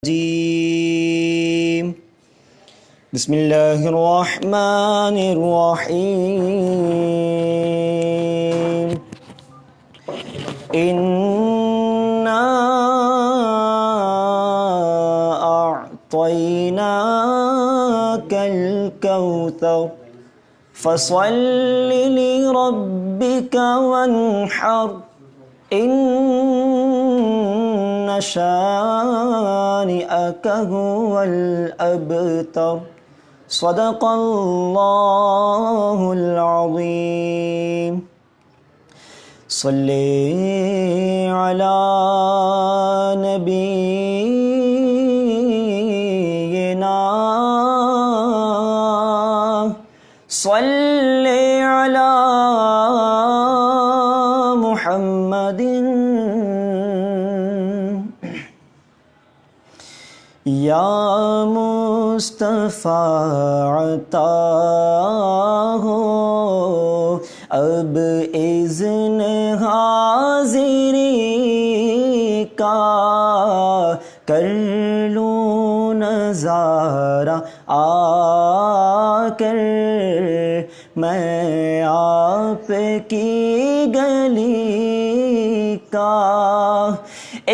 الرجيم بسم الله الرحمن الرحيم إنا أعطيناك الكوثر فصل لربك وانحر إن شانئك هو الأبتر صدق الله العظيم صلی علی نبینا صلی علی محمد یا مصطفیٰ عطا ہو اب اذن حاضری کا کر لوں نظارہ آ کر میں آپ کی گلی کا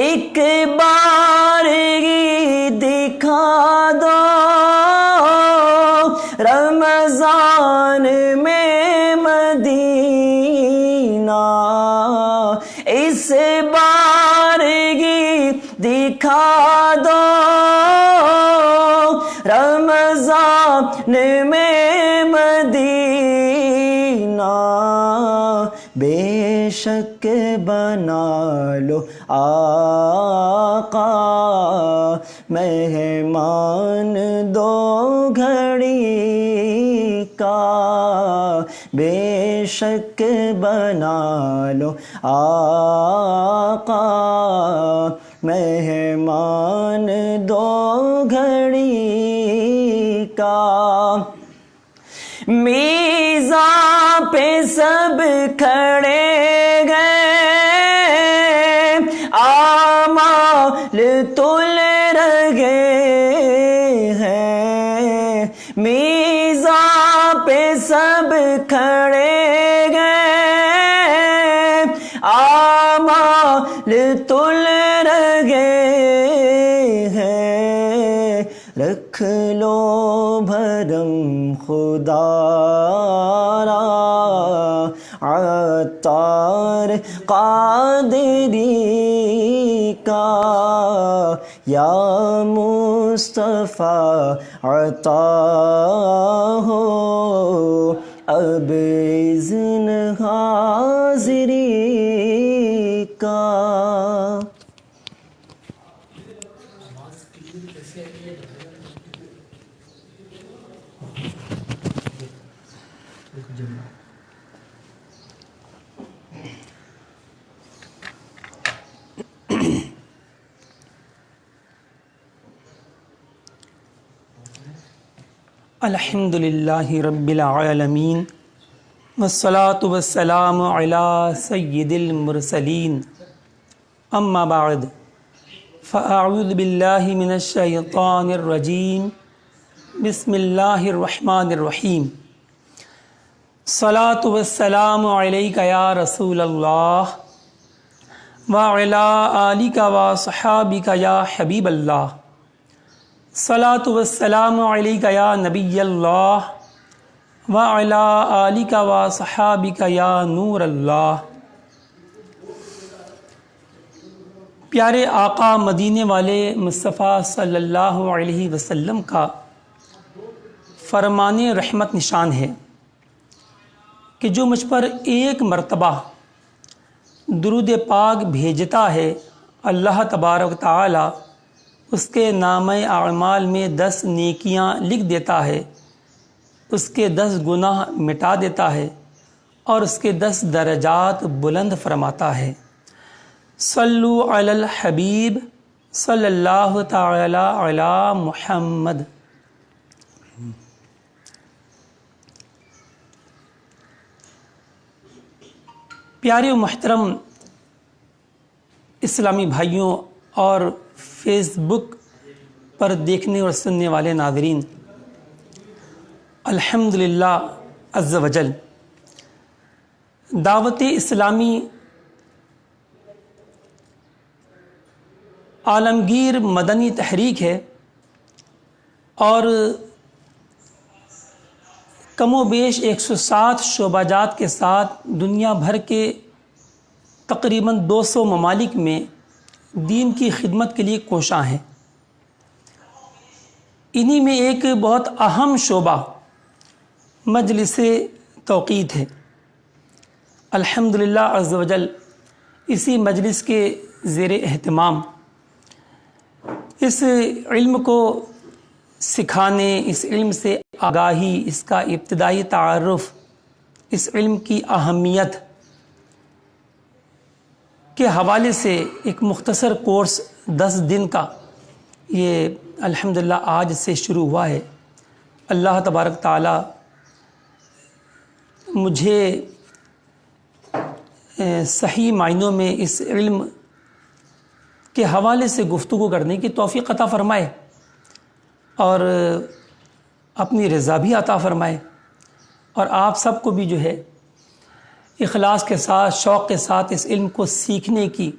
ایک بار دکھا دو رمضان میں مدینہ اس بار دکھا دو رمضان میں مدینہ بے شک بنا لو آقا مہمان دو گھڑی کا بے شک بنا لو آقا مہمان دو گھڑی کا میزاں پہ سب کھڑے گئے اعمال تل رہے ہیں میزاں پہ سب کھڑے گئے اعمال تل رہے ہیں رکھ لو بھرم خدا را عطار قادری کا یا مصطفیٰ عطا ہو اب اذن حاضری کا الحمد للہ رب العالمین والصلاة والسلام علی سید المرسلین اما بعد فاعوذ باللہ من الشیطان الرجیم بسم اللہ الرحمن الرحیم الصلاة والسلام علیک یا رسول اللہ وعلی آلک وصحابک یا حبیب اللہ الصلاة والسلام علیک یا نبی اللہ وعلی آلک وصحابک یا نور اللہ۔ پیارے آقا مدینے والے مصطفیٰ صلی اللہ علیہ وسلم کا فرمان رحمت نشان ہے کہ جو مجھ پر ایک مرتبہ درود پاک بھیجتا ہے اللہ تبارک و تعالی اس کے نامہ اعمال میں 10 نیکیاں لکھ دیتا ہے، اس کے 10 گناہ مٹا دیتا ہے اور اس کے 10 درجات بلند فرماتا ہے۔ صلو علی الحبیب صلی اللہ تعالی علی محمد۔ پیارے و محترم اسلامی بھائیوں اور فیس بک پر دیکھنے اور سننے والے ناظرین، الحمدللہ عز وجل دعوت اسلامی عالمگیر مدنی تحریک ہے، اور کم و بیش 107 شعبہ جات کے ساتھ دنیا بھر کے تقریباً 200 ممالک میں دین کی خدمت کے لیے کوشاں ہیں۔ انہی میں ایک بہت اہم شعبہ مجلس توقید ہے۔ الحمدللہ عز وجل اسی مجلس کے زیر اہتمام اس علم کو سکھانے، اس علم سے آگاہی، اس کا ابتدائی تعارف، اس علم کی اہمیت کے حوالے سے ایک مختصر کورس 10 دن کا یہ الحمدللہ آج سے شروع ہوا ہے۔ اللہ تبارک تعالی مجھے صحیح معنوں میں اس علم کے حوالے سے گفتگو کرنے کی توفیق عطا فرمائے، اور اپنی رضا بھی عطا فرمائے، اور آپ سب کو بھی جو ہے اخلاص کے ساتھ، شوق کے ساتھ اس علم کو سیکھنے کی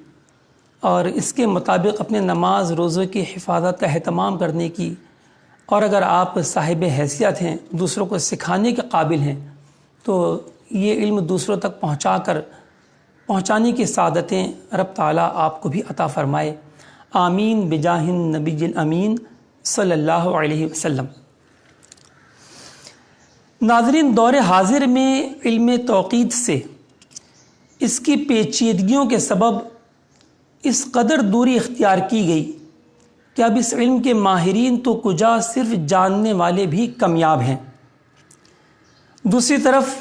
اور اس کے مطابق اپنے نماز روزے کی حفاظت کا اہتمام کرنے کی، اور اگر آپ صاحب حیثیت ہیں، دوسروں کو سکھانے کے قابل ہیں، تو یہ علم دوسروں تک پہنچانے کی سعادتیں رب تعالیٰ آپ کو بھی عطا فرمائے۔ آمین بجاہ النبی الامین صلی اللہ علیہ وسلم۔ ناظرین، دور حاضر میں علم توقید سے اس کی پیچیدگیوں کے سبب اس قدر دوری اختیار کی گئی کہ اب اس علم کے ماہرین تو کجا، صرف جاننے والے بھی کمیاب ہیں۔ دوسری طرف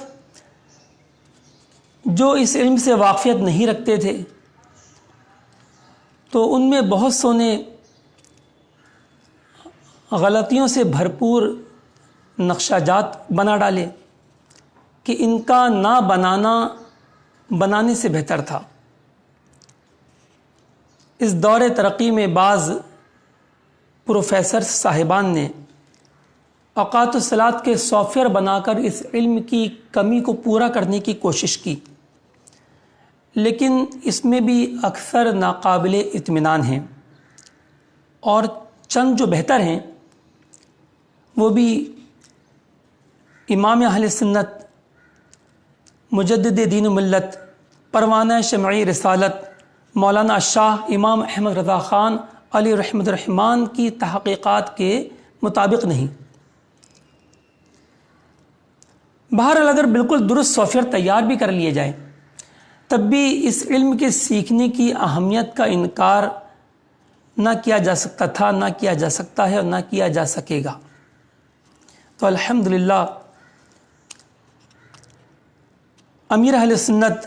جو اس علم سے واقفیت نہیں رکھتے تھے تو ان میں بہت سو نے غلطیوں سے بھرپور نقشہ جات بنا ڈالے کہ ان کا نہ بنانے سے بہتر تھا۔ اس دور ترقی میں بعض پروفیسر صاحبان نے اوقات الصلاۃ کے سافٹ ویئر بنا کر اس علم کی کمی کو پورا کرنے کی کوشش کی، لیکن اس میں بھی اکثر ناقابل اطمینان ہیں، اور چند جو بہتر ہیں وہ بھی امام اہل سنت، مجدد دین و ملت، پروانہ شمعی رسالت، مولانا شاہ امام احمد رضا خان علی رحمۃ الرحمان کی تحقیقات کے مطابق نہیں۔ بہرحال اگر بالکل درست سافٹ ویئر تیار بھی کر لیے جائیں تب بھی اس علم کے سیکھنے کی اہمیت کا انکار نہ کیا جا سکتا تھا، نہ کیا جا سکتا ہے، اور نہ کیا جا سکے گا۔ تو الحمدللہ امیر اہل سنت،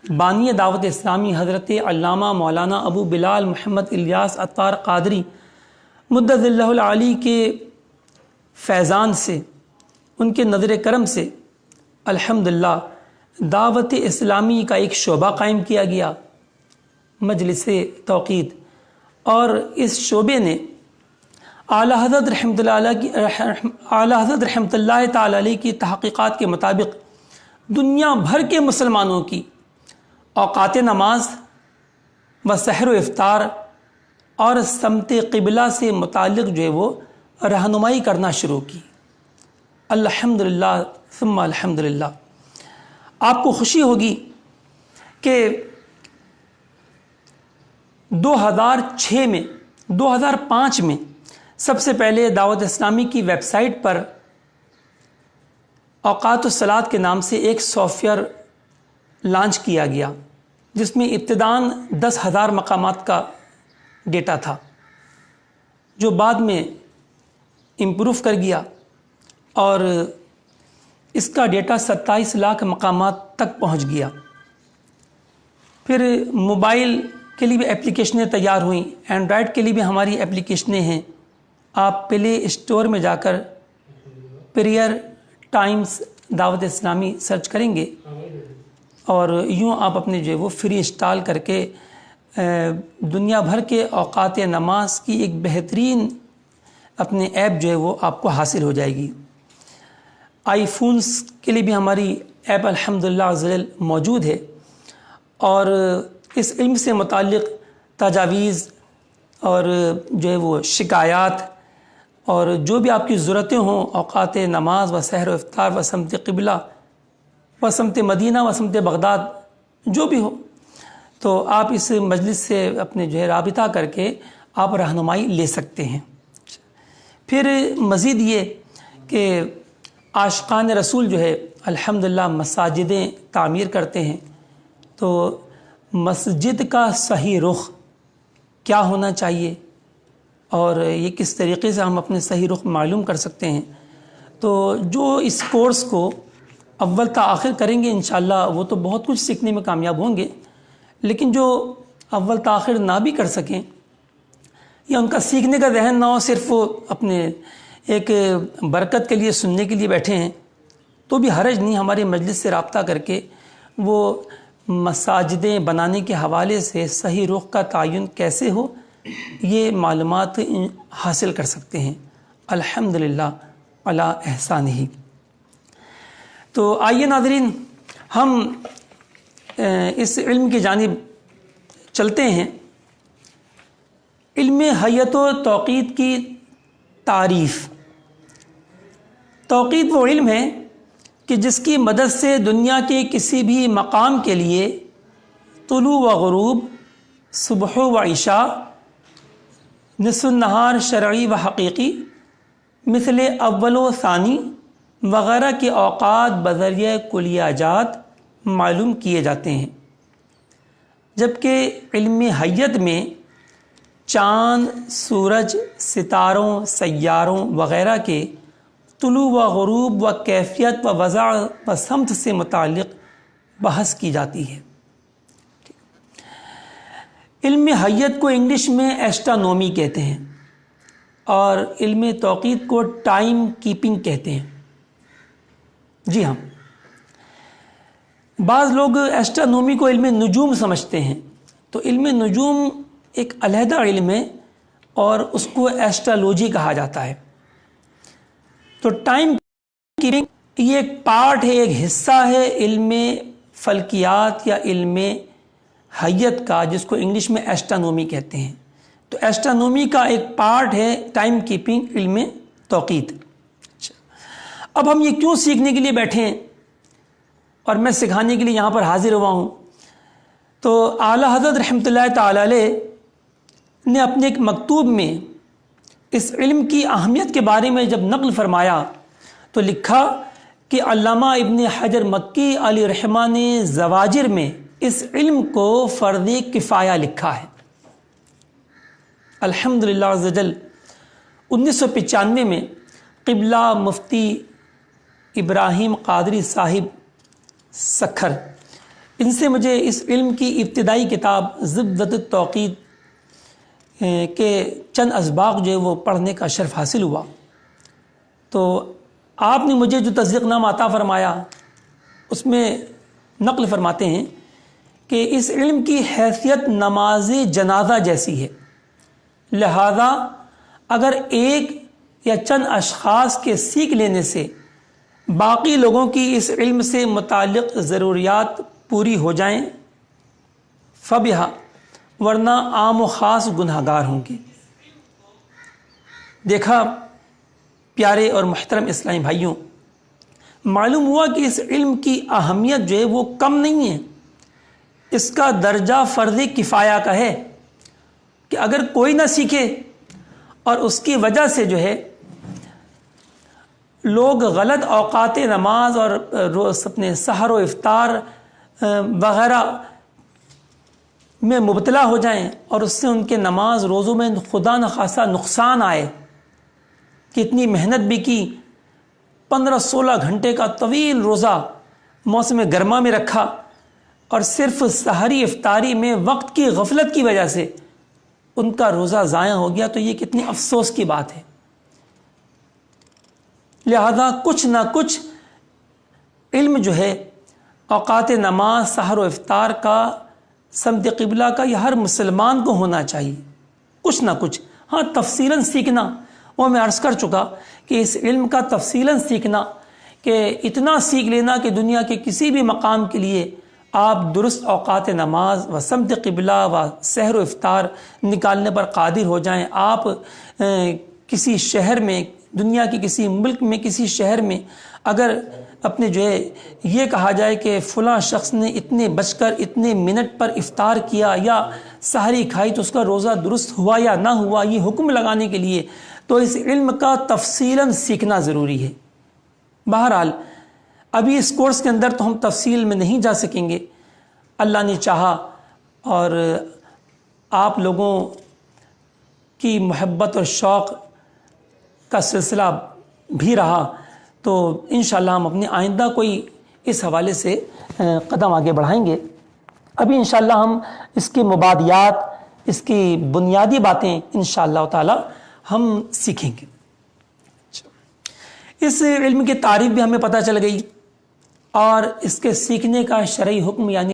بانی دعوت اسلامی حضرت علامہ مولانا ابو بلال محمد الیاس عطار قادری مدد اللہ العالی کے فیضان سے، ان کے نظر کرم سے الحمدللہ دعوت اسلامی کا ایک شعبہ قائم کیا گیا، مجلس توقید، اور اس شعبے نے اعلیٰ حضرت رحمۃ اللہ تعالی علیہ کی تحقیقات کے مطابق دنیا بھر کے مسلمانوں کی اوقات نماز و سحر و افطار اور سمت قبلہ سے متعلق جو ہے وہ رہنمائی کرنا شروع کی۔ الحمدللہ ثم الحمدللہ۔ آپ کو خوشی ہوگی کہ 2005 میں سب سے پہلے دعوت اسلامی کی ویب سائٹ پر اوقات الصلاۃ کے نام سے ایک سافٹ ویئر لانچ کیا گیا، جس میں ابتداً 10,000 مقامات کا ڈیٹا تھا، جو بعد میں امپروو کر گیا اور اس کا ڈیٹا 27 لاکھ مقامات تک پہنچ گیا۔ پھر موبائل کے لیے بھی اپلیکیشنیں تیار ہوئیں، اینڈرائڈ کے لیے بھی ہماری اپلیکیشنیں ہیں۔ آپ پلے اسٹور میں جا کر پریئر ٹائمز دعوت اسلامی سرچ کریں گے، اور یوں آپ اپنے جو ہے وہ فری انسٹال کر کے دنیا بھر کے اوقات نماز کی ایک بہترین اپنے ایپ جو ہے وہ آپ کو حاصل ہو جائے گی۔ آئی فونس کے لیے بھی ہماری ایپ الحمدللہ عز و جل موجود ہے، اور اس علم سے متعلق تجاویز اور جو ہے وہ شکایات اور جو بھی آپ کی ضرورتیں ہوں، اوقات نماز و سحر و افطار و سمت قبلہ و سمت مدینہ و سمت بغداد جو بھی ہو، تو آپ اس مجلس سے اپنے جو ہے رابطہ کر کے آپ رہنمائی لے سکتے ہیں۔ پھر مزید یہ کہ عاشقان رسول جو ہے الحمدللہ مساجدیں تعمیر کرتے ہیں، تو مسجد کا صحیح رخ کیا ہونا چاہیے اور یہ کس طریقے سے ہم اپنے صحیح رخ معلوم کر سکتے ہیں، تو جو اس کورس کو اول تا آخر کریں گے انشاءاللہ وہ تو بہت کچھ سیکھنے میں کامیاب ہوں گے، لیکن جو اول تا آخر نہ بھی کر سکیں یا ان کا سیکھنے کا ذہن نہ ہو، صرف وہ اپنے ایک برکت کے لیے سننے کے لیے بیٹھے ہیں، تو بھی حرج نہیں، ہمارے مجلس سے رابطہ کر کے وہ مساجدیں بنانے کے حوالے سے صحیح رخ کا تعین کیسے ہو یہ معلومات حاصل کر سکتے ہیں الحمدللہ علی احسانہ۔ تو آئیے ناظرین، ہم اس علم کی جانب چلتے ہیں۔ علم حیت و توقیت کی تعریف۔ توقیت وہ علم ہے کہ جس کی مدد سے دنیا کے کسی بھی مقام کے لیے طلوع و غروب، صبح و عشاء، نصف النہار شرعی و حقیقی، مثل اول و ثانی وغیرہ کے اوقات بذریعہ کلیاجات معلوم کیے جاتے ہیں، جبکہ علم حیت میں چاند، سورج، ستاروں، سیاروں وغیرہ کے طلوع و غروب و کیفیت و وضع و سمت سے متعلق بحث کی جاتی ہے۔ علم حیت کو انگلش میں ایسٹرونومی کہتے ہیں اور علم توقیت کو ٹائم کیپنگ کہتے ہیں۔ جی ہاں، بعض لوگ ایسٹرونومی کو علم نجوم سمجھتے ہیں، تو علم نجوم ایک علیحدہ علم ہے اور اس کو ایسٹرالوجی کہا جاتا ہے۔ تو ٹائم کیپنگ یہ ایک پارٹ ہے، ایک حصہ ہے علم فلکیات یا علم حیت کا، جس کو انگلش میں ایسٹرونومی کہتے ہیں۔ تو ایسٹرونومی کا ایک پارٹ ہے ٹائم کیپنگ علم توقیت۔ اب ہم یہ کیوں سیکھنے کے لیے بیٹھے ہیں اور میں سکھانے کے لیے یہاں پر حاضر ہوا ہوں؟ تو اعلیٰ حضرت رحمۃ اللہ تعالی علیہ نے اپنے ایک مکتوب میں اس علم کی اہمیت کے بارے میں جب نقل فرمایا تو لکھا کہ علامہ ابن حجر مکی علیہ رحمہ نے زواجر میں اس علم کو فرض کفایہ لکھا ہے۔ الحمدللہ عز و جل 1995 میں قبلہ مفتی ابراہیم قادری صاحب سکھر، ان سے مجھے اس علم کی ابتدائی کتاب زبدۃ التوقیت کے چند اسباق جو ہے وہ پڑھنے کا شرف حاصل ہوا۔ تو آپ نے مجھے جو تصدیق نامہ عطا فرمایا اس میں نقل فرماتے ہیں کہ اس علم کی حیثیت نماز جنازہ جیسی ہے، لہذا اگر ایک یا چند اشخاص کے سیکھ لینے سے باقی لوگوں کی اس علم سے متعلق ضروریات پوری ہو جائیں فبہا، ورنہ عام و خاص گناہ گار ہوں گے۔ دیکھا پیارے اور محترم اسلامی بھائیوں، معلوم ہوا کہ اس علم کی اہمیت جو ہے وہ کم نہیں ہے، اس کا درجہ فرض کفایہ کا ہے کہ اگر کوئی نہ سیکھے اور اس کی وجہ سے جو ہے لوگ غلط اوقات نماز اور روز اپنے سحر و افطار وغیرہ میں مبتلا ہو جائیں اور اس سے ان کے نماز روزوں میں خدا نخواستہ نقصان آئے کہ اتنی محنت بھی کی، 15-16 گھنٹے کا طویل روزہ موسم گرما میں رکھا اور صرف سحری افطاری میں وقت کی غفلت کی وجہ سے ان کا روزہ ضائع ہو گیا، تو یہ کتنی افسوس کی بات ہے۔ لہذا کچھ نہ کچھ علم جو ہے اوقات نماز، سحر و افطار کا، سمت قبلہ کا، یہ ہر مسلمان کو ہونا چاہیے، کچھ نہ کچھ۔ ہاں تفصیلاً سیکھنا وہ میں عرض کر چکا کہ اس علم کا تفصیلاً سیکھنا، کہ اتنا سیکھ لینا کہ دنیا کے کسی بھی مقام کے لیے آپ درست اوقات نماز و سمت قبلہ و سحر و افطار نکالنے پر قادر ہو جائیں۔ آپ کسی شہر میں، دنیا کے کسی ملک میں، کسی شہر میں اگر اپنے جو ہے یہ کہا جائے کہ فلاں شخص نے اتنے بج کر اتنے منٹ پر افطار کیا یا سحری کھائی تو اس کا روزہ درست ہوا یا نہ ہوا، یہ حکم لگانے کے لیے تو اس علم کا تفصیلاً سیکھنا ضروری ہے۔ بہرحال ابھی اس کورس کے اندر تو ہم تفصیل میں نہیں جا سکیں گے، اللہ نے چاہا اور آپ لوگوں کی محبت اور شوق کا سلسلہ بھی رہا تو انشاءاللہ ہم اپنے آئندہ کوئی اس حوالے سے قدم آگے بڑھائیں گے۔ ابھی انشاءاللہ ہم اس کے مبادیات، اس کی بنیادی باتیں انشاءاللہ تعالی ہم سیکھیں گے۔ اس علم کی تعریف بھی ہمیں پتہ چل گئی اور اس کے سیکھنے کا شرعی حکم یعنی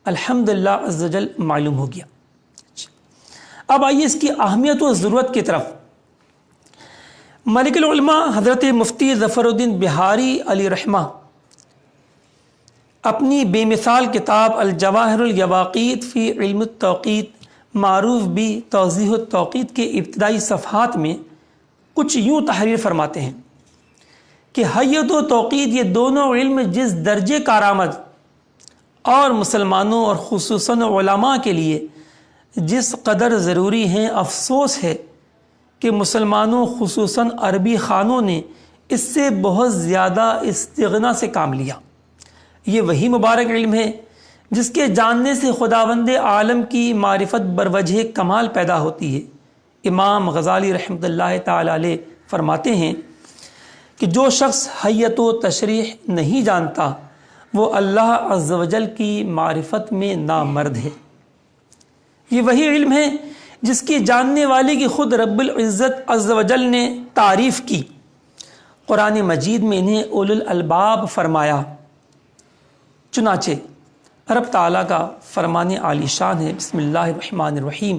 الحمدللہ عز و جل معلوم ہو گیا۔ اب آئیے اس کی اہمیت و ضرورت کی طرف۔ ملک العلماء حضرت مفتی ظفر الدین بہاری علیہ رحمہ اپنی بے مثال کتاب الجواہر الیواقیت فی علم التوقیت، معروف بھی توضیح التوقیت کے ابتدائی صفحات میں کچھ یوں تحریر فرماتے ہیں کہ حیت و توقیت یہ دونوں علم جس درجے کارآمد اور مسلمانوں اور خصوصاً علماء کے لیے جس قدر ضروری ہیں، افسوس ہے کہ مسلمانوں خصوصاً عربی خانوں نے اس سے بہت زیادہ استغنا سے کام لیا۔ یہ وہی مبارک علم ہے جس کے جاننے سے خداوند عالم کی معرفت بروجہ کمال پیدا ہوتی ہے۔ امام غزالی رحمۃ اللہ تعالی علیہ فرماتے ہیں کہ جو شخص حیت و تشریح نہیں جانتا وہ اللہ عز و جل کی معرفت میں نامرد ہے۔ یہ وہی علم ہے جس کی جاننے والے کی خود رب العزت عز و جل نے تعریف کی، قرآن مجید میں انہیں اولو الالباب فرمایا۔ چنانچہ رب تعالیٰ کا فرمان عالی شان ہے، بسم اللہ الرحمن الرحیم،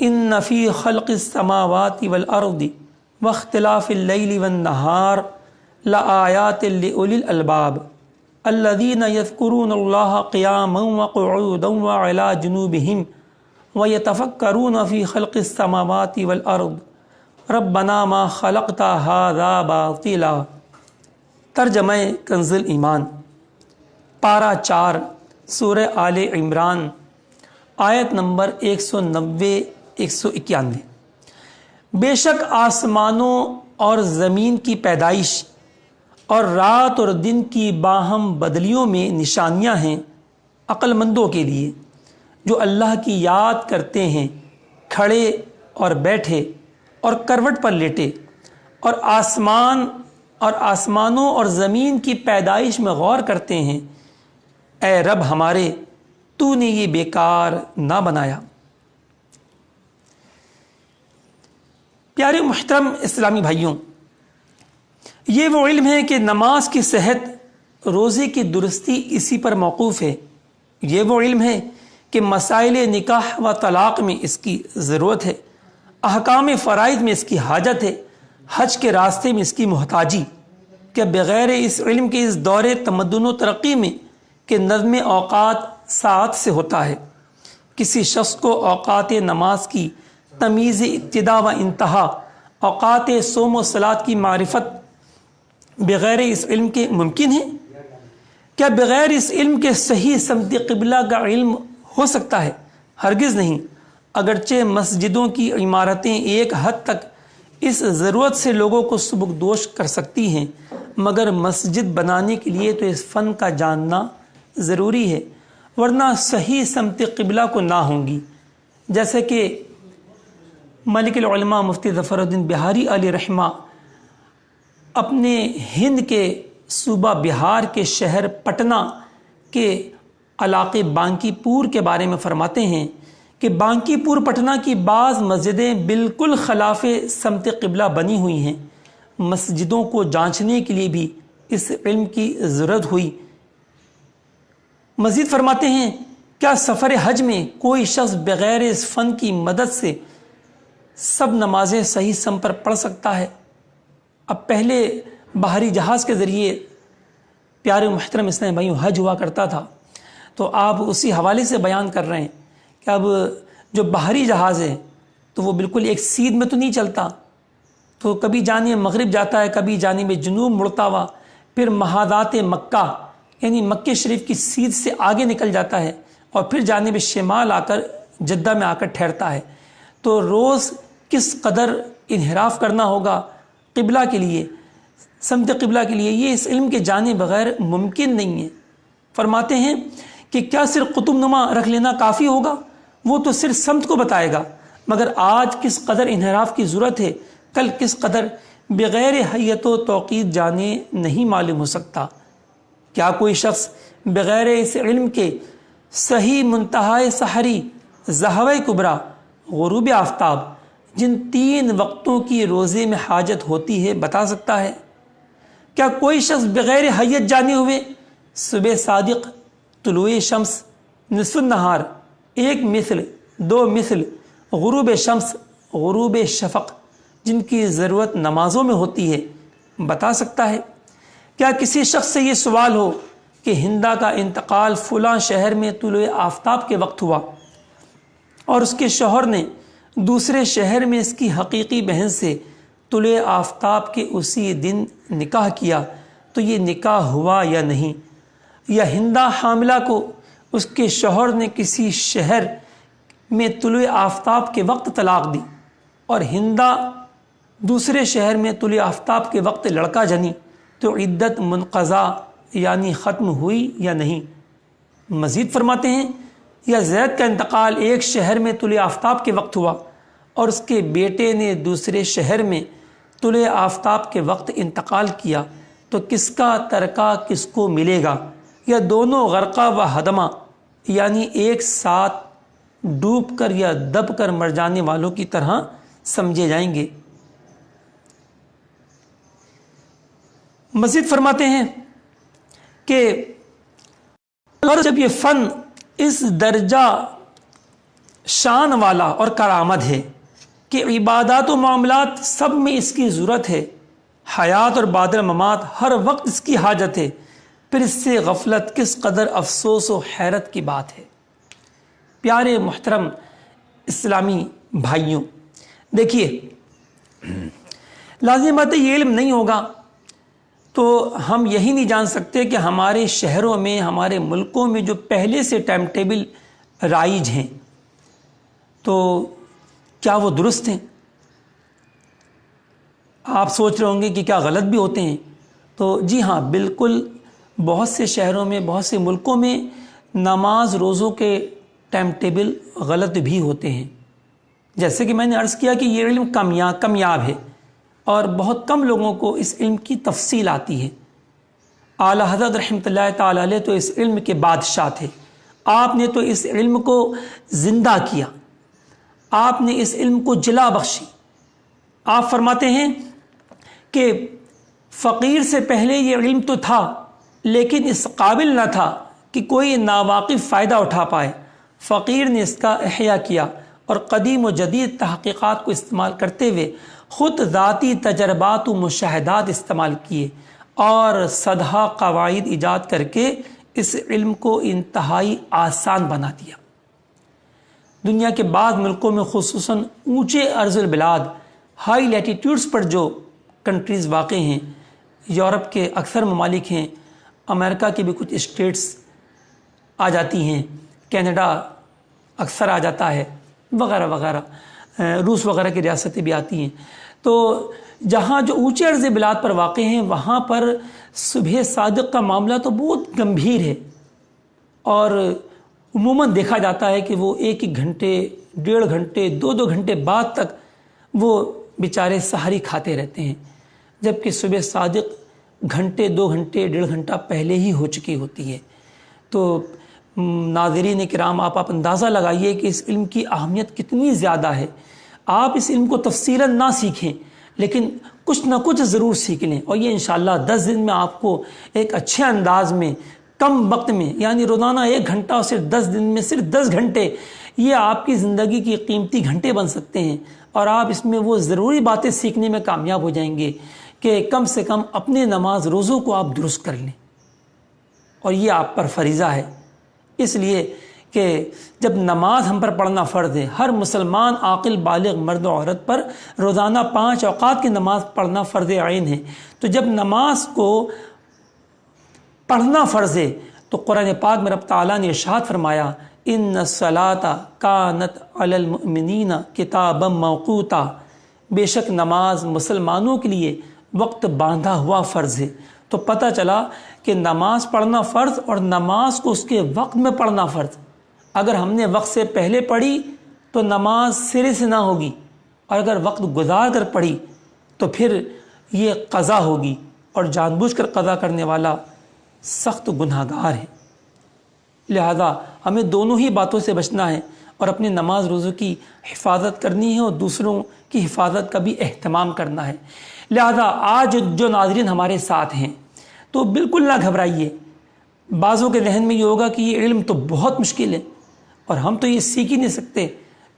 ان فی خلق السماوات والارض واختلاف اللیل والنہار لآیات لأولی الالباب الذین یذکرون اللہ قیاما وقعودا وعلی جنوبہم وَيَتَفَكَّرُونَ فِي خَلْقِ السَّمَاوَاتِ وَالْأَرْضِ رَبَّنَا مَا خَلَقْتَ هَذَا بَاطِلًا۔ ترجمہ کنز ایمان، پارہ 4 سورہ آل عمران، آیت نمبر 190-191۔ بے شک آسمانوں اور زمین کی پیدائش اور رات اور دن کی باہم بدلیوں میں نشانیاں ہیں عقل مندوں کے لیے جو اللہ کی یاد کرتے ہیں، کھڑے اور بیٹھے اور کروٹ پر لیٹے، اور آسمانوں اور زمین کی پیدائش میں غور کرتے ہیں۔ اے رب ہمارے، تو نے یہ بیکار نہ بنایا۔ پیارے محترم اسلامی بھائیوں، یہ وہ علم ہے کہ نماز کی صحت، روزے کی درستی اسی پر موقوف ہے۔ یہ وہ علم ہے کہ مسائل نکاح و طلاق میں اس کی ضرورت ہے، احکام فرائض میں اس کی حاجت ہے، حج کے راستے میں اس کی محتاجی، کہ بغیر اس علم کے اس دور تمدن و ترقی میں کہ نظم اوقات ساعت سے ہوتا ہے، کسی شخص کو اوقات نماز کی تمیز ابتدا و انتہا، اوقات صوم و صلاۃ کی معرفت بغیر اس علم کے ممکن ہے؟ کیا بغیر اس علم کے صحیح سمت قبلہ کا علم ہو سکتا ہے؟ ہرگز نہیں۔ اگرچہ مسجدوں کی عمارتیں ایک حد تک اس ضرورت سے لوگوں کو سبکدوش کر سکتی ہیں، مگر مسجد بنانے کے لیے تو اس فن کا جاننا ضروری ہے، ورنہ صحیح سمت قبلہ کو نہ ہوں گی۔ جیسے کہ ملک العلماء مفتی ظفر الدین بہاری علیہ رحمہ اپنے ہند کے صوبہ بہار کے شہر پٹنہ کے علاقے بانکی پور کے بارے میں فرماتے ہیں کہ بانکی پور پٹنہ کی بعض مسجدیں بالکل خلاف سمت قبلہ بنی ہوئی ہیں۔ مسجدوں کو جانچنے کے لیے بھی اس علم کی ضرورت ہوئی۔ مزید فرماتے ہیں، کیا سفر حج میں کوئی شخص بغیر اس فن کی مدد سے سب نمازیں صحیح سم پر پڑھ سکتا ہے؟ اب پہلے بحری جہاز کے ذریعے پیارے محترم اسلام بھائیوں حج ہوا کرتا تھا، تو آپ اسی حوالے سے بیان کر رہے ہیں کہ اب جو بحری جہاز ہے تو وہ بالکل ایک سیدھ میں تو نہیں چلتا، تو کبھی جانب مغرب جاتا ہے، کبھی جانب جنوب مڑتا ہوا، پھر محاذات مکہ یعنی مکہ شریف کی سیدھ سے آگے نکل جاتا ہے اور پھر جانب شمال آ کر جدہ میں آ کر ٹھہرتا ہے۔ تو روز کس قدر انحراف کرنا ہوگا قبلہ کے لیے، سمت قبلہ کے لیے، یہ اس علم کے جانے بغیر ممکن نہیں ہے۔ فرماتے ہیں کہ کیا صرف قطب نما رکھ لینا کافی ہوگا؟ وہ تو صرف سمت کو بتائے گا، مگر آج کس قدر انحراف کی ضرورت ہے، کل کس قدر بغیر حیت و توقید جانے نہیں معلوم ہو سکتا۔ کیا کوئی شخص بغیر اس علم کے صحیح منتہائے سحری، ظہوِ کبریٰ، غروب آفتاب، جن 3 وقتوں کی روزے میں حاجت ہوتی ہے بتا سکتا ہے؟ کیا کوئی شخص بغیر حیت جانے ہوئے صبح صادق، طلوع شمس، نصف النہار، 1 مثل، 2 مثل، غروب شمس، غروب شفق، جن کی ضرورت نمازوں میں ہوتی ہے بتا سکتا ہے؟ کیا کسی شخص سے یہ سوال ہو کہ ہندا کا انتقال فلاں شہر میں طلوع آفتاب کے وقت ہوا اور اس کے شوہر نے دوسرے شہر میں اس کی حقیقی بہن سے طلوع آفتاب کے اسی دن نکاح کیا، تو یہ نکاح ہوا یا نہیں؟ یا ہندا حاملہ کو اس کے شوہر نے کسی شہر میں طلوع آفتاب کے وقت طلاق دی اور ہندا دوسرے شہر میں طلوع آفتاب کے وقت لڑکا جنی، تو عدت منقضا یعنی ختم ہوئی یا نہیں؟ مزید فرماتے ہیں یا زید کا انتقال ایک شہر میں طلوع آفتاب کے وقت ہوا اور اس کے بیٹے نے دوسرے شہر میں طلوع آفتاب کے وقت انتقال کیا، تو کس کا ترکہ کس کو ملے گا؟ یا دونوں غرقہ و ہدمہ یعنی ایک ساتھ ڈوب کر یا دب کر مر جانے والوں کی طرح سمجھے جائیں گے؟ مزید فرماتے ہیں کہ اور جب یہ فن اس درجہ شان والا اور کرامت ہے کہ عبادات و معاملات سب میں اس کی ضرورت ہے، حیات اور بعد الممات ہر وقت اس کی حاجت ہے، پھر اس سے غفلت کس قدر افسوس و حیرت کی بات ہے۔ پیارے محترم اسلامی بھائیوں، دیکھیے لازم بات ہے یہ علم نہیں ہوگا تو ہم یہی نہیں جان سکتے کہ ہمارے شہروں میں، ہمارے ملکوں میں جو پہلے سے ٹائم ٹیبل رائج ہیں تو کیا وہ درست ہیں؟ آپ سوچ رہے ہوں گے کہ کیا غلط بھی ہوتے ہیں؟ تو جی ہاں، بالکل بہت سے شہروں میں، بہت سے ملکوں میں نماز روزوں کے ٹائم ٹیبل غلط بھی ہوتے ہیں۔ جیسے کہ میں نے عرض کیا کہ یہ علم کمیاب ہے اور بہت کم لوگوں کو اس علم کی تفصیل آتی ہے۔ اعلیٰ حضرت رحمۃ اللہ تعالی علیہ تو اس علم کے بادشاہ تھے، آپ نے تو اس علم کو زندہ کیا، آپ نے اس علم کو جلا بخشی۔ آپ فرماتے ہیں کہ فقیر سے پہلے یہ علم تو تھا لیکن اس قابل نہ تھا کہ کوئی ناواقف فائدہ اٹھا پائے، فقیر نے اس کا احیاء کیا اور قدیم و جدید تحقیقات کو استعمال کرتے ہوئے خود ذاتی تجربات و مشاہدات استعمال کیے اور صدہا قواعد ایجاد کر کے اس علم کو انتہائی آسان بنا دیا۔ دنیا کے بعض ملکوں میں خصوصاً اونچے ارض البلاد، ہائی لیٹیٹیوڈز پر جو کنٹریز واقع ہیں، یورپ کے اکثر ممالک ہیں، امریکہ کی بھی کچھ اسٹیٹس آ جاتی ہیں، کینیڈا اکثر آ جاتا ہے، وغیرہ وغیرہ، روس وغیرہ کی ریاستیں بھی آتی ہیں۔ تو جہاں جو اونچے عرض بلاد پر واقع ہیں وہاں پر صبح صادق کا معاملہ تو بہت گمبھیر ہے اور عموماً دیکھا جاتا ہے کہ وہ 1 گھنٹے، 1.5 گھنٹے، 2 گھنٹے بعد تک وہ بیچارے سحری کھاتے رہتے ہیں، جبکہ صبح صادق گھنٹے، 2 گھنٹے، 1.5 گھنٹہ پہلے ہی ہو چکی ہوتی ہے۔ تو ناظرین کرام، آپ اندازہ لگائیے کہ اس علم کی اہمیت کتنی زیادہ ہے۔ آپ اس علم کو تفصیلاً نہ سیکھیں لیکن کچھ نہ کچھ ضرور سیکھ لیں، اور یہ انشاءاللہ 10 دن میں آپ کو ایک اچھے انداز میں، کم وقت میں، یعنی روزانہ 1 گھنٹہ اور صرف 10 دن میں صرف 10 گھنٹے، یہ آپ کی زندگی کی قیمتی گھنٹے بن سکتے ہیں۔ اور آپ اس میں وہ ضروری باتیں سیکھنے میں کامیاب ہو جائیں گے کہ کم سے کم اپنے نماز روزوں کو آپ درست کر لیں، اور یہ آپ پر فریضہ ہے، اس لیے کہ جب نماز ہم پر پڑھنا فرض ہے، ہر مسلمان عاقل بالغ مرد و عورت پر روزانہ 5 اوقات کی نماز پڑھنا فرض عین ہے، تو جب نماز کو پڑھنا فرض ہے تو قرآن پاک میں رب تعالیٰ نے ارشاد فرمایا ان الصلاۃ کانت علی المؤمنین کتابا موقوتا، بے شک نماز مسلمانوں کے لیے وقت باندھا ہوا فرض ہے۔ تو پتہ چلا کہ نماز پڑھنا فرض اور نماز کو اس کے وقت میں پڑھنا فرض۔ اگر ہم نے وقت سے پہلے پڑھی تو نماز سرے سے نہ ہوگی، اور اگر وقت گزار کر پڑھی تو پھر یہ قضا ہوگی، اور جان بوجھ کر قضا کرنے والا سخت گناہ گار ہے۔ لہذا ہمیں دونوں ہی باتوں سے بچنا ہے، اور اپنی نماز روزوں کی حفاظت کرنی ہے اور دوسروں کی حفاظت کا بھی اہتمام کرنا ہے۔ لہذا آج جو ناظرین ہمارے ساتھ ہیں تو بالکل نہ گھبرائیے۔ بعضوں کے ذہن میں یہ ہوگا کہ یہ علم تو بہت مشکل ہے اور ہم تو یہ سیکھ ہی نہیں سکتے،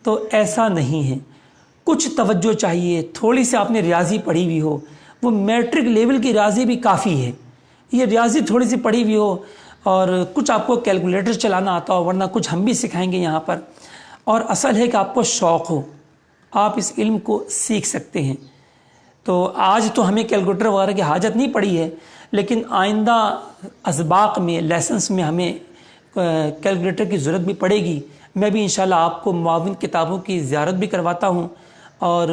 تو ایسا نہیں ہے۔ کچھ توجہ چاہیے، تھوڑی سی آپ نے ریاضی پڑھی ہوئی ہو، وہ میٹرک لیول کی ریاضی بھی کافی ہے، یہ ریاضی تھوڑی سی پڑھی ہوئی ہو، اور کچھ آپ کو کیلکولیٹر چلانا آتا ہو، ورنہ کچھ ہم بھی سکھائیں گے یہاں پر، اور اصل ہے کہ آپ کو شوق ہو، آپ اس علم کو سیکھ سکتے ہیں۔ تو آج تو ہمیں کیلکولیٹر وغیرہ کی حاجت نہیں پڑی ہے، لیکن آئندہ اسباق میں لیسنس میں ہمیں کیلکولیٹر کی ضرورت بھی پڑے گی۔ میں بھی انشاءاللہ آپ کو معاون کتابوں کی زیارت بھی کرواتا ہوں، اور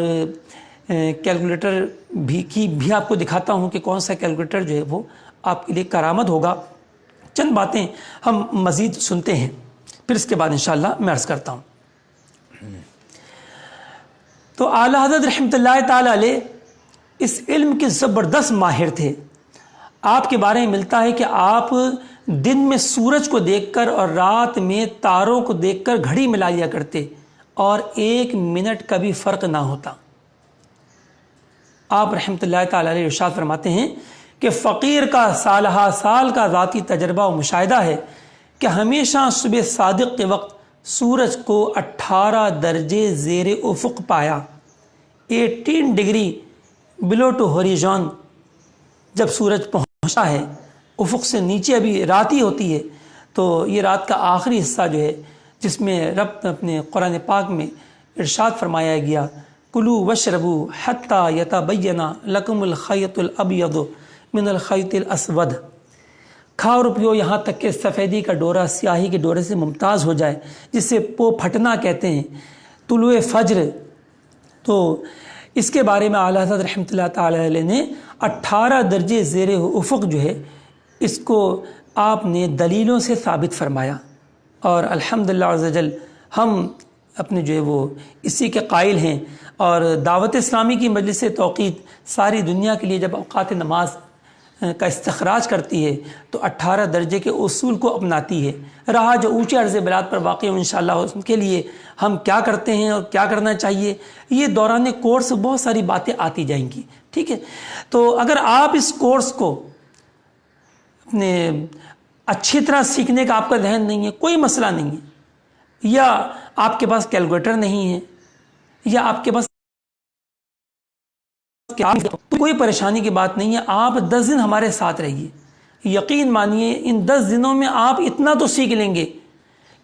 کیلکولیٹر بھی آپ کو دکھاتا ہوں کہ کون سا کیلکولیٹر جو ہے وہ آپ کے لیے کارآمد ہوگا۔ چند باتیں ہم مزید سنتے ہیں، پھر اس کے بعد انشاءاللہ میں عرض کرتا ہوں۔ تو اعلیٰ حضرت رحمۃ اللہ تعالی علیہ اس علم کے زبردست ماہر تھے۔ آپ کے بارے میں ملتا ہے کہ آپ دن میں سورج کو دیکھ کر اور رات میں تاروں کو دیکھ کر گھڑی ملا لیا کرتے، اور 1 منٹ کا بھی فرق نہ ہوتا۔ آپ رحمۃ اللہ تعالی علیہ ارشاد فرماتے ہیں کہ فقیر کا سالہ سال کا ذاتی تجربہ و مشاہدہ ہے کہ ہمیشہ صبح صادق کے وقت سورج کو 18 درجے زیر افق پایا، 18 ڈگری بلو ٹو ہوریزون۔ جب سورج پہنچتا ہے افق سے نیچے، ابھی رات ہی ہوتی ہے، تو یہ رات کا آخری حصہ جو ہے جس میں رب اپنے قرآن پاک میں ارشاد فرمایا گیا کلوا واشربوا حتی یتبین لکم الخیط الابیض من الخیط الاسود، کھاؤ اور پیو یہاں تک کہ سفیدی کا ڈورا سیاہی کے ڈورے سے ممتاز ہو جائے، جسے پو پھٹنا کہتے ہیں، طلوع فجر۔ تو اس کے بارے میں اعلیٰ حضرت رحمۃ اللہ تعالی علیہ نے 18 درجے زیر افق جو ہے اس کو آپ نے دلیلوں سے ثابت فرمایا، اور الحمدللہ عز وجل ہم اپنے جو ہے وہ اسی کے قائل ہیں، اور دعوت اسلامی کی مجلس توقید ساری دنیا کے لیے جب اوقات نماز کا استخراج کرتی ہے تو 18 درجے کے اصول کو اپناتی ہے۔ رہا جو اونچے عرض بلاد پر واقع ہوں انشاءاللہ ان کے لیے ہم کیا کرتے ہیں اور کیا کرنا چاہیے، یہ دوران کورس بہت ساری باتیں آتی جائیں گی، ٹھیک ہے۔ تو اگر آپ اس کورس کو اپنے اچھی طرح سیکھنے کا آپ کا ذہن نہیں ہے، کوئی مسئلہ نہیں ہے، یا آپ کے پاس کیلکولیٹر نہیں ہے، یا آپ کے پاس کوئی پریشانی کی بات نہیں ہے، آپ 10 دن ہمارے ساتھ رہیے، یقین مانیے ان 10 دنوں میں آپ اتنا تو سیکھ لیں گے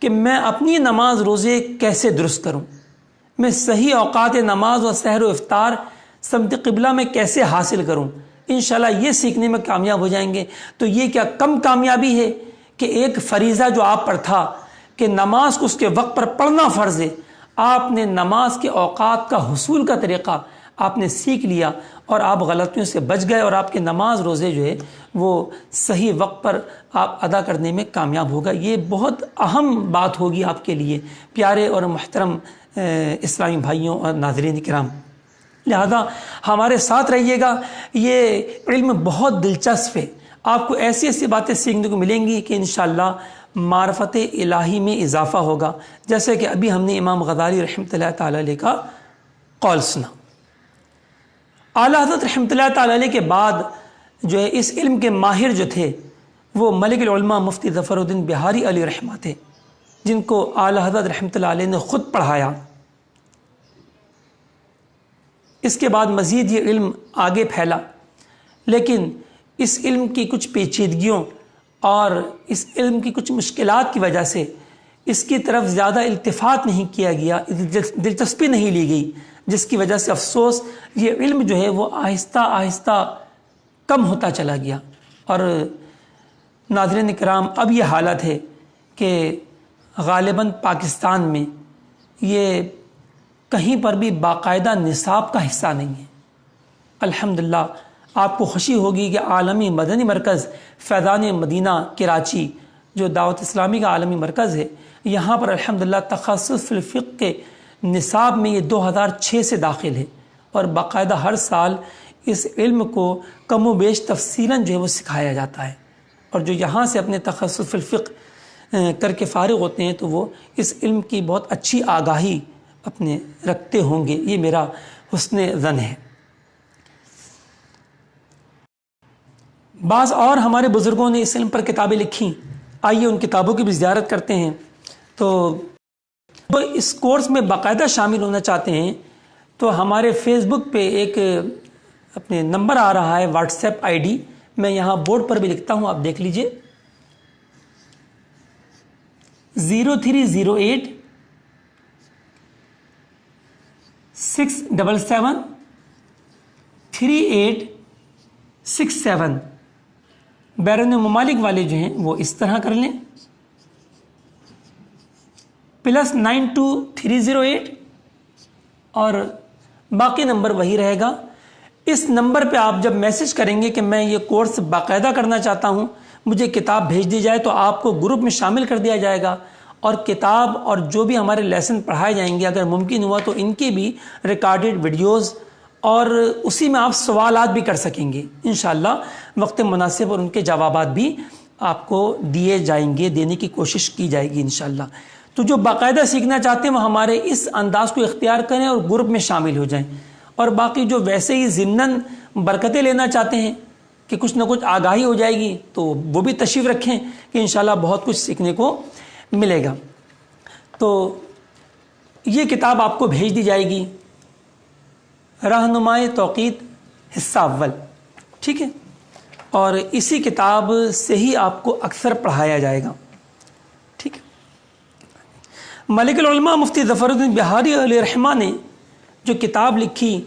کہ میں اپنی نماز روزے کیسے درست کروں، میں صحیح اوقات نماز و سحر و افطار سمت قبلہ میں کیسے حاصل کروں، انشاءاللہ یہ سیکھنے میں کامیاب ہو جائیں گے۔ تو یہ کیا کم کامیابی ہے کہ ایک فریضہ جو آپ پر تھا کہ نماز کو اس کے وقت پر پڑھنا فرض ہے، آپ نے نماز کے اوقات کا حصول کا طریقہ آپ نے سیکھ لیا، اور آپ غلطیوں سے بچ گئے، اور آپ کے نماز روزے جو ہے وہ صحیح وقت پر آپ ادا کرنے میں کامیاب ہوگا۔ یہ بہت اہم بات ہوگی آپ کے لیے پیارے اور محترم اسلامی بھائیوں اور ناظرین کرام، لہذا ہمارے ساتھ رہیے گا۔ یہ علم بہت دلچسپ ہے، آپ کو ایسی ایسی باتیں سیکھنے کو ملیں گی کہ انشاءاللہ معرفت الہی میں اضافہ ہوگا، جیسے کہ ابھی ہم نے امام غزالی رحمۃ اللہ تعالی علیہ کا قول سنا۔ اعلیٰ حضرت رحمۃ اللہ تعالی علیہ کے بعد جو ہے اس علم کے ماہر جو تھے وہ ملک العلماء مفتی ظفر الدین بہاری علیہ رحمہ تھے، جن کو اعلیٰ حضرت رحمۃ اللہ علیہ نے خود پڑھایا۔ اس کے بعد مزید یہ علم آگے پھیلا، لیکن اس علم کی کچھ پیچیدگیوں اور اس علم کی کچھ مشکلات کی وجہ سے اس کی طرف زیادہ التفات نہیں کیا گیا، دلچسپی نہیں لی گئی، جس کی وجہ سے افسوس یہ علم جو ہے وہ آہستہ آہستہ کم ہوتا چلا گیا۔ اور ناظرین کرام، اب یہ حالت ہے کہ غالباً پاکستان میں یہ کہیں پر بھی باقاعدہ نصاب کا حصہ نہیں ہے۔ الحمدللہ آپ کو خوشی ہوگی کہ عالمی مدنی مرکز فیضان مدینہ کراچی، جو دعوت اسلامی کا عالمی مرکز ہے، یہاں پر الحمدللہ تخصص فی الفقہ کے نصاب میں یہ 2006 سے داخل ہے، اور باقاعدہ ہر سال اس علم کو کم و بیش تفصیلاً جو ہے وہ سکھایا جاتا ہے، اور جو یہاں سے اپنے تخصص فی الفقہ کر کے فارغ ہوتے ہیں تو وہ اس علم کی بہت اچھی آگاہی اپنے رکھتے ہوں گے، یہ میرا حسن ظن ہے۔ بعض اور ہمارے بزرگوں نے اس علم پر کتابیں لکھی، آئیے ان کتابوں کی بھی زیارت کرتے ہیں۔ تو اس کورس میں باقاعدہ شامل ہونا چاہتے ہیں تو ہمارے فیس بک پہ ایک اپنے نمبر آ رہا ہے، واٹس ایپ آئی ڈی، میں یہاں بورڈ پر بھی لکھتا ہوں، آپ دیکھ لیجئے، 0308 677 3867۔ بیرون ممالک والے جو ہیں وہ اس طرح کر لیں، +92308، اور باقی نمبر وہی رہے گا۔ اس نمبر پہ آپ جب میسج کریں گے کہ میں یہ کورس باقاعدہ کرنا چاہتا ہوں، مجھے کتاب بھیج دی جائے، تو آپ کو گروپ میں شامل کر دیا جائے گا، اور کتاب اور جو بھی ہمارے لیسن پڑھائے جائیں گے، اگر ممکن ہوا تو ان کی بھی ریکارڈڈ ویڈیوز، اور اسی میں آپ سوالات بھی کر سکیں گے انشاءاللہ، وقت مناسب اور ان کے جوابات بھی آپ کو دیے جائیں گے، دینے کی کوشش کی جائے گی انشاءاللہ۔ تو جو باقاعدہ سیکھنا چاہتے ہیں وہ ہمارے اس انداز کو اختیار کریں اور گروپ میں شامل ہو جائیں، اور باقی جو ویسے ہی ضمناً برکتیں لینا چاہتے ہیں کہ کچھ نہ کچھ آگاہی ہو جائے گی، تو وہ بھی تشریف رکھیں کہ انشاءاللہ بہت کچھ سیکھنے کو ملے گا۔ تو یہ کتاب آپ کو بھیج دی جائے گی، رہنمائے توقید حصہ اول، ٹھیک ہے، اور اسی کتاب سے ہی آپ کو اکثر پڑھایا جائے گا، ٹھیک ہے۔ ملک العلماء مفتی ظفر الدین بہاری علیہ رحمہ نے جو کتاب لکھی،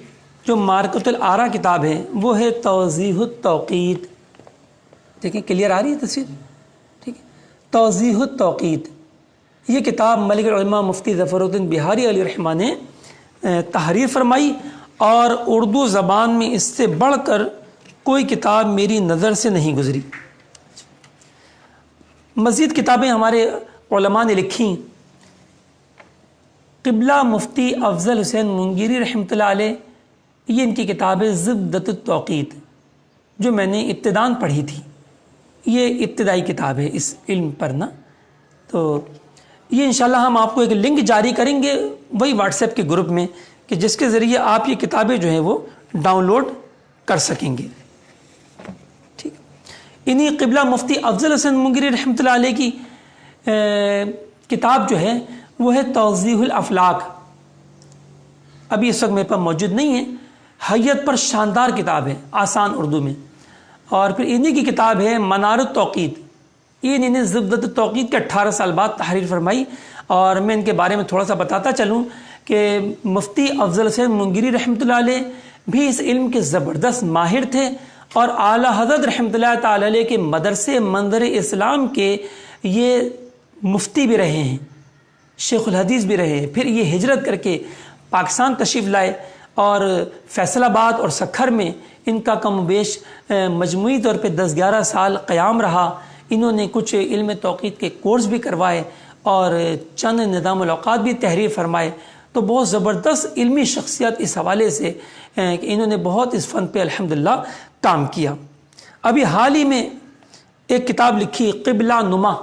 جو مارکۃ الآراء کتاب ہے، وہ ہے توضیح التوقید۔ دیکھیں کلیئر آ رہی ہے تصویر، ٹھیک ہے، توضیح التوقید۔ یہ کتاب ملک العلماء مفتی ظفر الدین بہاری علیہ رحمہ نے تحریر فرمائی، اور اردو زبان میں اس سے بڑھ کر کوئی کتاب میری نظر سے نہیں گزری۔ مزید کتابیں ہمارے علماء نے لکھیں، قبلہ مفتی افضل حسین منگیری رحمۃ اللہ علیہ، یہ ان کی کتاب ہے زبدۃ التوقید، جو میں نے ابتداً پڑھی تھی، یہ ابتدائی کتاب ہے اس علم پر نا۔ تو یہ انشاءاللہ ہم آپ کو ایک لنک جاری کریں گے وہی واٹس ایپ کے گروپ میں، کہ جس کے ذریعے آپ یہ کتابیں جو ہیں وہ ڈاؤن لوڈ کر سکیں گے، ٹھیک۔ انہی قبلہ مفتی افضل حسین منگیری رحمۃ اللہ علیہ کی کتاب جو ہے وہ ہے توضیح الافلاک، ابھی اس وقت میرے پاس موجود نہیں ہے، حیت پر شاندار کتاب ہے، آسان اردو میں۔ اور پھر انہی کی کتاب ہے منار التوقید، یہ انہوں نے زبدۃ التوقید کے 18 سال بعد تحریر فرمائی، اور میں ان کے بارے میں تھوڑا سا بتاتا چلوں کہ مفتی افضل حسین منگیری رحمۃ اللہ علیہ بھی اس علم کے زبردست ماہر تھے، اور اعلیٰ حضرت رحمۃ اللہ تعالی علیہ کے مدرسے منظر اسلام کے یہ مفتی بھی رہے ہیں، شیخ الحدیث بھی رہے ہیں۔ پھر یہ ہجرت کر کے پاکستان تشریف لائے، اور فیصل آباد اور سکھر میں ان کا کم و بیش مجموعی طور پہ 10-11 سال قیام رہا۔ انہوں نے کچھ علم توقید کے کورس بھی کروائے، اور چند نظام الاوقات بھی تحریر فرمائے۔ تو بہت زبردست علمی شخصیت اس حوالے سے کہ انہوں نے بہت اس فن پہ الحمدللہ کام کیا۔ ابھی حال ہی میں ایک کتاب لکھی قبلہ نما،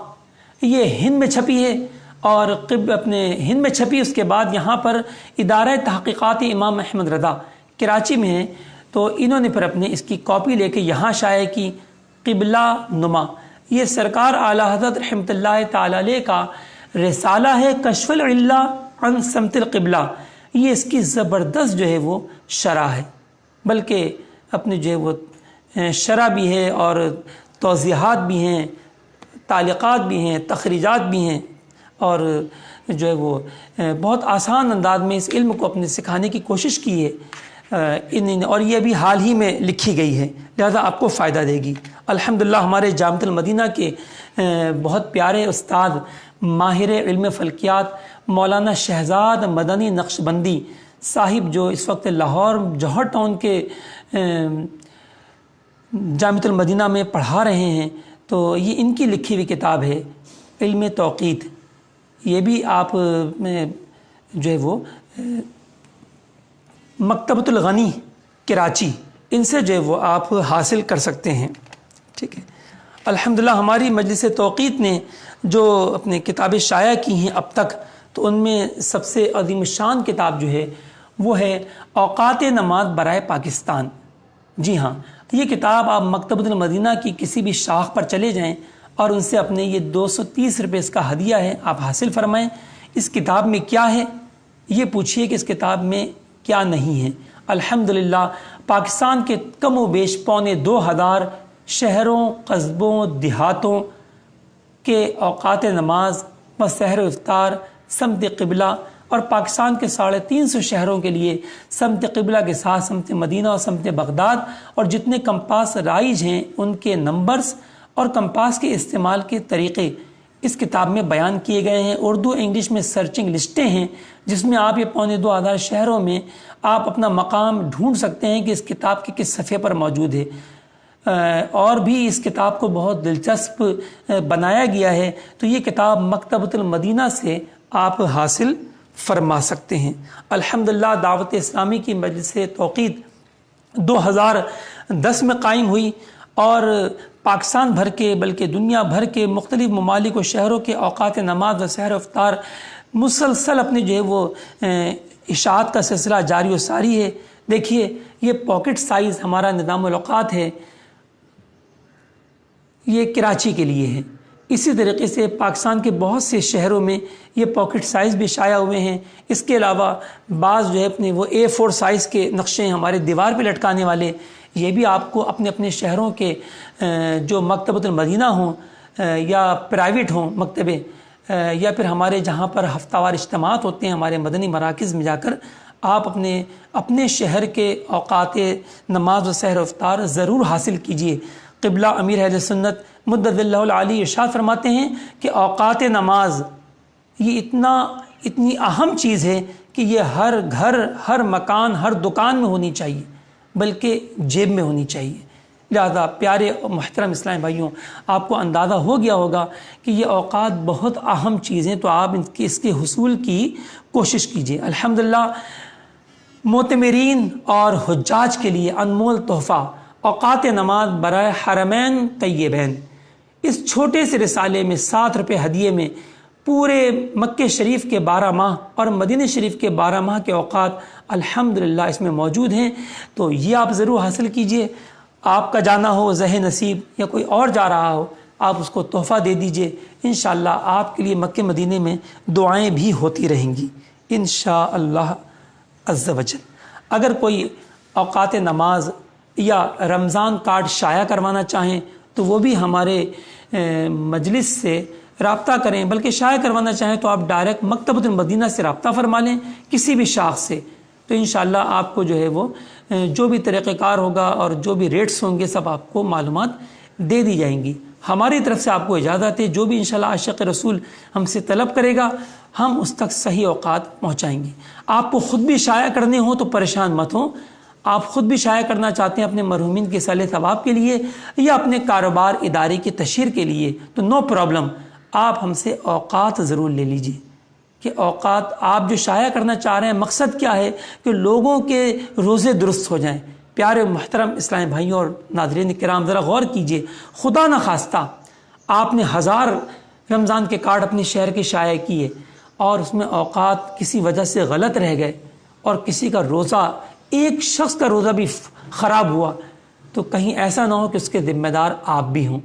یہ ہند میں چھپی ہے، اور اپنے ہند میں چھپی، اس کے بعد یہاں پر ادارہ تحقیقات امام احمد رضا کراچی میں ہے، تو انہوں نے پھر اپنے اس کی کاپی لے کے یہاں شائع کی، قبلہ نما۔ یہ سرکار اعلیٰ حضرت رحمۃ اللہ تعالی علیہ کا رسالہ ہے، کشف العلہ عن سمت القبلہ۔ یہ اس کی زبردست جو ہے وہ شرح ہے، بلکہ اپنے جو ہے وہ شرح بھی ہے اور توضیحات بھی ہیں، تعلیقات بھی ہیں، تخریجات بھی ہیں، اور جو ہے وہ بہت آسان انداز میں اس علم کو اپنے سکھانے کی کوشش کی ہے اور یہ ابھی حال ہی میں لکھی گئی ہے، لہذا آپ کو فائدہ دے گی۔ الحمدللہ ہمارے جامعۃ المدینہ کے بہت پیارے استاد ماہر علم فلکیات مولانا شہزاد مدنی نقشبندی صاحب، جو اس وقت لاہور جوہر ٹاؤن کے جامعۃ المدینہ میں پڑھا رہے ہیں، تو یہ ان کی لکھی ہوئی کتاب ہے علم توقیت۔ یہ بھی آپ میں جو ہے وہ مکتبۃ الغنی کراچی، ان سے جو ہے وہ آپ حاصل کر سکتے ہیں، ٹھیک ہے۔ الحمدللہ ہماری مجلس توقیت نے جو اپنے کتابیں شائع کی ہیں اب تک، تو ان میں سب سے عظیم الشان کتاب جو ہے وہ ہے اوقات نماز برائے پاکستان۔ جی ہاں، یہ کتاب آپ مکتبۃ المدینہ کی کسی بھی شاخ پر چلے جائیں اور ان سے اپنے یہ 230 روپے اس کا ہدیہ ہے آپ حاصل فرمائیں۔ اس کتاب میں کیا ہے یہ پوچھیے کہ اس کتاب میں کیا نہیں ہے۔ الحمدللہ پاکستان کے کم و بیش 2500 شہروں، قصبوں، دیہاتوں کے اوقات نماز و سحر و افطار، سمت قبلہ، اور پاکستان کے 350 شہروں کے لیے سمت قبلہ کے ساتھ سمت مدینہ اور سمت بغداد، اور جتنے کمپاس رائج ہیں ان کے نمبرز اور کمپاس کے استعمال کے طریقے اس کتاب میں بیان کیے گئے ہیں۔ اردو انگلش میں سرچنگ لسٹیں ہیں جس میں آپ یہ 2500 شہروں میں آپ اپنا مقام ڈھونڈ سکتے ہیں کہ اس کتاب کے کس صفحے پر موجود ہے۔ اور بھی اس کتاب کو بہت دلچسپ بنایا گیا ہے، تو یہ کتاب مکتبۃ المدینہ سے آپ حاصل فرما سکتے ہیں۔ الحمدللہ دعوت اسلامی کی مجلس توقیت 2010 میں قائم ہوئی، اور پاکستان بھر کے بلکہ دنیا بھر کے مختلف ممالک و شہروں کے اوقات نماز و سحر و افطار مسلسل اپنے جو ہے وہ اشاعت کا سلسلہ جاری و ساری ہے۔ دیکھیے یہ پاکٹ سائز ہمارا نظام الاوقات ہے، یہ کراچی کے لیے ہے۔ اسی طریقے سے پاکستان کے بہت سے شہروں میں یہ پاکٹ سائز بھی شائع ہوئے ہیں۔ اس کے علاوہ بعض جو ہے اپنے وہ A4 سائز کے نقشے ہمارے دیوار پہ لٹکانے والے، یہ بھی آپ کو اپنے اپنے شہروں کے جو مکتبۃ المدینہ ہوں یا پرائیویٹ ہوں مکتبے، یا پھر ہمارے جہاں پر ہفتہ وار اجتماعات ہوتے ہیں ہمارے مدنی مراکز میں جا کر آپ اپنے شہر کے اوقات نماز و سحر و افطار ضرور حاصل کیجیے۔ قبلہ امیر اہل سنت مدد اللہ العالی ارشاد فرماتے ہیں کہ اوقات نماز یہ اتنی اہم چیز ہے کہ یہ ہر گھر، ہر مکان، ہر دکان میں ہونی چاہیے، بلکہ جیب میں ہونی چاہیے۔ لہذا پیارے اور محترم اسلام بھائیوں، آپ کو اندازہ ہو گیا ہوگا کہ یہ اوقات بہت اہم چیزیں، تو آپ اس کے حصول کی کوشش کیجیے۔ الحمدللہ معتمرین اور حجاج کے لیے انمول تحفہ اوقات نماز برائے حرمین طیبین، اس چھوٹے سے رسالے میں 7 روپے ہدیے میں پورے مکہ شریف کے 12 ماہ اور مدینہ شریف کے 12 ماہ کے اوقات الحمدللہ اس میں موجود ہیں، تو یہ آپ ضرور حاصل کیجئے۔ آپ کا جانا ہو زہ نصیب یا کوئی اور جا رہا ہو، آپ اس کو تحفہ دے دیجئے، انشاءاللہ آپ کے لیے مکہ مدینے میں دعائیں بھی ہوتی رہیں گی انشاءاللہ عز و جل۔ اگر کوئی اوقات نماز یا رمضان کارڈ شائع کروانا چاہیں تو وہ بھی ہمارے مجلس سے رابطہ کریں، بلکہ شائع کروانا چاہیں تو آپ ڈائریکٹ مکتبۃ المدینہ سے رابطہ فرما لیں کسی بھی شاخ سے، تو انشاءاللہ آپ کو جو ہے وہ جو بھی طریقہ کار ہوگا اور جو بھی ریٹس ہوں گے سب آپ کو معلومات دے دی جائیں گی۔ ہماری طرف سے آپ کو اجازت ہے، جو بھی انشاءاللہ عاشق رسول ہم سے طلب کرے گا ہم اس تک صحیح اوقات پہنچائیں گے۔ آپ کو خود بھی شائع کرنے ہوں تو پریشان مت ہوں، آپ خود بھی شائع کرنا چاہتے ہیں اپنے مرحومین کے صالح ثواب کے لیے یا اپنے کاروبار ادارے کی تشہیر کے لیے تو نو پرابلم، آپ ہم سے اوقات ضرور لے لیجئے کہ اوقات آپ جو شائع کرنا چاہ رہے ہیں مقصد کیا ہے کہ لوگوں کے روزے درست ہو جائیں۔ پیارے محترم اسلامی بھائیوں اور ناظرین کرام ذرا غور کیجئے، خدا نہ خواستہ آپ نے 1000 رمضان کے کارڈ اپنے شہر کے شائع کیے اور اس میں اوقات کسی وجہ سے غلط رہ گئے اور کسی کا روزہ، ایک شخص کا روزہ بھی خراب ہوا، تو کہیں ایسا نہ ہو کہ اس کے ذمہ دار آپ بھی ہوں۔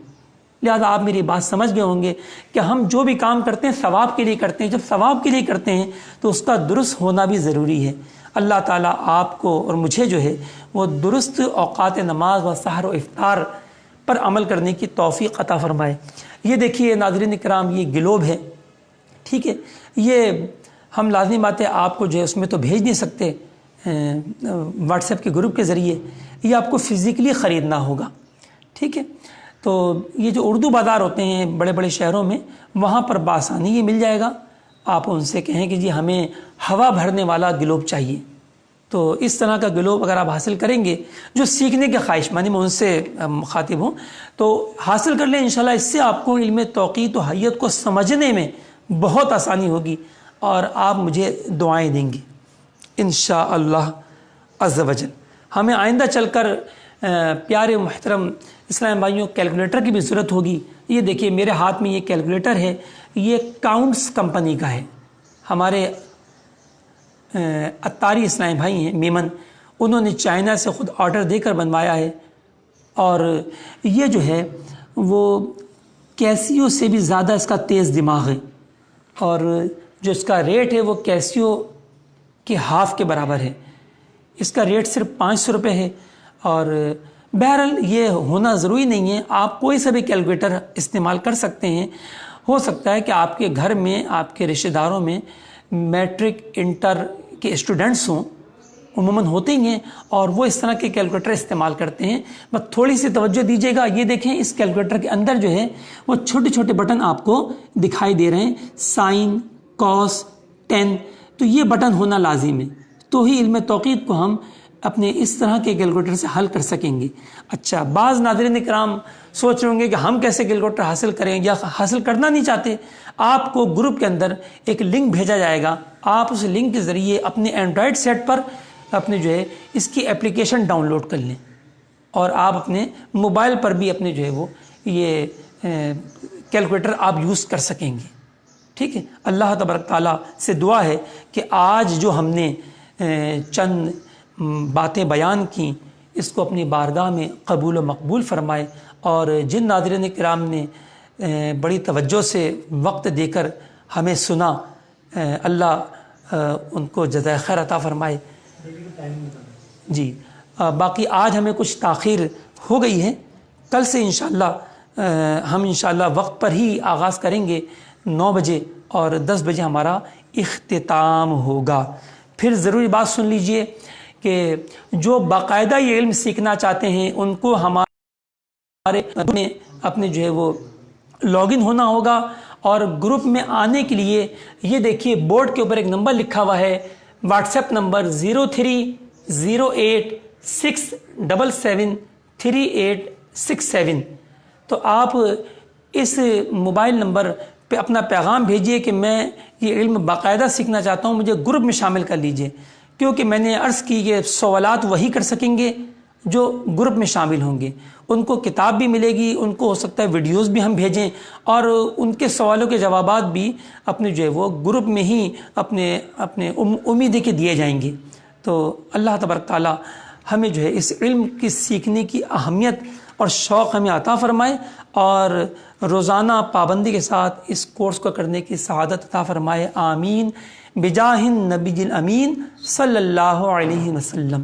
لہذا آپ میری بات سمجھ گئے ہوں گے کہ ہم جو بھی کام کرتے ہیں ثواب کے لیے کرتے ہیں. جب ثواب کے لیے کرتے ہیں تو اس کا درست ہونا بھی ضروری ہے. اللہ تعالیٰ آپ کو اور مجھے جو ہے وہ درست اوقات نماز و سحر و افطار پر عمل کرنے کی توفیق عطا فرمائے. یہ دیکھیے ناظرین کرام، یہ گلوب ہے، ٹھیک ہے. یہ ہم لازمی بات ہے آپ کو جو ہے اس میں تو بھیج نہیں سکتے واٹس ایپ کے گروپ کے ذریعے، یہ آپ کو فزیکلی خریدنا ہوگا، ٹھیک ہے. تو یہ جو اردو بازار ہوتے ہیں بڑے بڑے شہروں میں، وہاں پر بآسانی یہ مل جائے گا. آپ ان سے کہیں کہ جی ہمیں ہوا بھرنے والا گلوب چاہیے، تو اس طرح کا گلوب اگر آپ حاصل کریں گے، جو سیکھنے کے خواہش مند میں ان سے مخاطب ہوں تو حاصل کر لیں انشاءاللہ. اس سے آپ کو علم توقیت و حیت کو سمجھنے میں بہت آسانی ہوگی اور آپ مجھے دعائیں دیں گے انشاءاللہ عز و جل. ہمیں آئندہ چل کر پیارے محترم اسلام بھائیوں کیلکولیٹر کی بھی ضرورت ہوگی. یہ دیکھیے میرے ہاتھ میں یہ کیلکولیٹر ہے، یہ کاؤنٹس کمپنی کا ہے. ہمارے اتاری اسلام بھائی ہیں میمن، انہوں نے چائنا سے خود آرڈر دے کر بنوایا ہے، اور یہ جو ہے وہ کیسیو سے بھی زیادہ اس کا تیز دماغ ہے، اور جو اس کا ریٹ ہے وہ کیسیو کے ہاف کے برابر ہے. اس کا ریٹ صرف 500 روپے ہے. اور بہرحال یہ ہونا ضروری نہیں ہے، آپ کوئی سا بھی کیلکولیٹر استعمال کر سکتے ہیں. ہو سکتا ہے کہ آپ کے گھر میں، آپ کے رشتہ داروں میں میٹرک انٹر کے اسٹوڈنٹس ہوں، عموماً ہوتے ہی ہیں، اور وہ اس طرح کے کیلکولیٹر استعمال کرتے ہیں. بس تھوڑی سی توجہ دیجیے گا. یہ دیکھیں اس کیلکولیٹر کے اندر جو ہے وہ چھوٹے چھوٹے بٹن آپ کو دکھائی دے رہے ہیں، سائن، کاس، ٹین. تو یہ بٹن ہونا لازم ہے، تو ہی علم توقیت کو ہم اپنے اس طرح کے کیلکولیٹر سے حل کر سکیں گے. اچھا، بعض ناظرین کرام سوچ رہے ہوں گے کہ ہم کیسے کیلکولیٹر حاصل کریں، یا حاصل کرنا نہیں چاہتے. آپ کو گروپ کے اندر ایک لنک بھیجا جائے گا، آپ اس لنک کے ذریعے اپنے اینڈرائڈ سیٹ پر اپنے جو ہے اس کی اپلیکیشن ڈاؤن لوڈ کر لیں، اور آپ اپنے موبائل پر بھی اپنے جو ہے وہ یہ کیلکولیٹر آپ یوز کر سکیں گے، ٹھیک ہے. اللہ تبارک تعالیٰ سے دعا ہے کہ آج جو ہم نے چند باتیں بیان کی، اس کو اپنی بارگاہ میں قبول و مقبول فرمائے. اور جن ناظرین کرام نے بڑی توجہ سے وقت دے کر ہمیں سنا، اللہ ان کو جزائے خیر عطا فرمائے. جی باقی آج ہمیں کچھ تاخیر ہو گئی ہے، کل سے انشاءاللہ ہم انشاءاللہ وقت پر ہی آغاز کریں گے 9 بجے، اور 10 بجے ہمارا اختتام ہوگا. پھر ضروری بات سن لیجئے کہ جو باقاعدہ یہ علم سیکھنا چاہتے ہیں ان کو ہمارے میں اپنے جو ہے وہ لاگ ان ہونا ہوگا. اور گروپ میں آنے کے لیے یہ دیکھیے بورڈ کے اوپر ایک نمبر لکھا ہوا ہے، واٹس ایپ نمبر 0308677387. تو آپ اس موبائل نمبر پہ اپنا پیغام بھیجیے کہ میں یہ علم باقاعدہ سیکھنا چاہتا ہوں، مجھے گروپ میں شامل کر لیجئے. کیونکہ میں نے عرض کی کہ سوالات وہی کر سکیں گے جو گروپ میں شامل ہوں گے. ان کو کتاب بھی ملے گی، ان کو ہو سکتا ہے ویڈیوز بھی ہم بھیجیں، اور ان کے سوالوں کے جوابات بھی اپنے جو ہے وہ گروپ میں ہی اپنے امید ہے کہ دیے جائیں گے. تو اللہ تبارک تعالیٰ ہمیں جو ہے اس علم کی سیکھنے کی اہمیت اور شوق ہمیں عطا فرمائے، اور روزانہ پابندی کے ساتھ اس کورس کو کرنے کی سعادت عطا فرمائے. آمین بجاہ النبی الامین صلی اللہ علیہ وسلم.